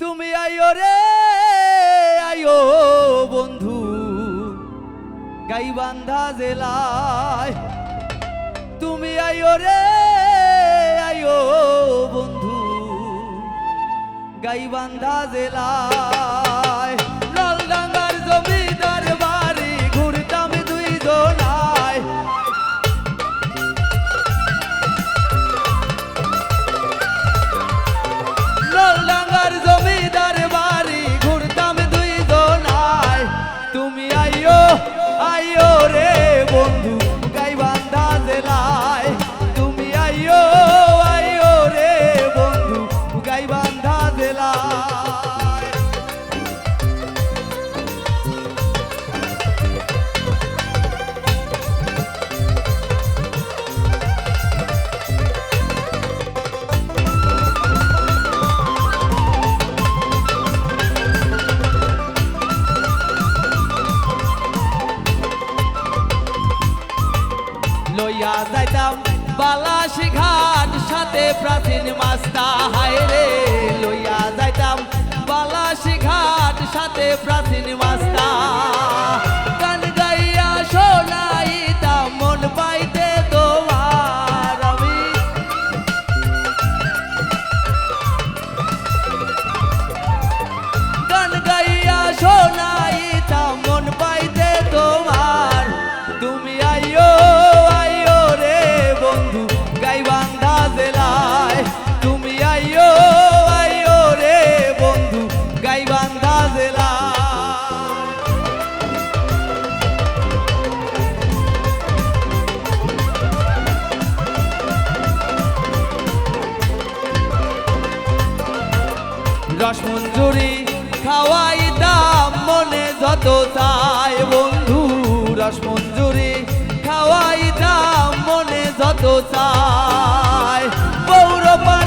তুমি আইও রে আইও বন্ধু গাইবান্ধা জেলায়। তুমি আইও রে আইও বন্ধু গাইবান্ধা জেলায়। লালডাঙ্গার জমিদার বাড়ি ঘুরতাম দুইজনায়। লালডাঙ্গার জমিদার বাড়ি ঘুরতাম দুইজনায়। তুমি আইও আইও রে বন্ধু গাইবান্ধা জেলায়। তুমি আইও আইও রে বন্ধু গাইবান্ধা জেলায়। লইয়া যাইতাম বালাসি ঘাট সাথে প্রাচীন মাস্তা হায় রে। লইয়া যাইতাম বালাসি ঘাট সাথে প্রাচীন মাস্তা। গান গাইয়া শোনাইতাম মন পাইতে তোমার আমি। গান গাইয়া শোনাইতাম মন পাইতে তোমার। তুমি আইও আইও রে বন্ধু গাইবান্ধা জেলায়। তুমি আইও আইও রে বন্ধু গাইবান্ধা জেলায়। রসমঞ্জুরি খাওয়াইতাম মনে যত চায় বন্ধু। রসমঞ্জুরি খাওয়াইতাম মনে যত চায়। পৌরপা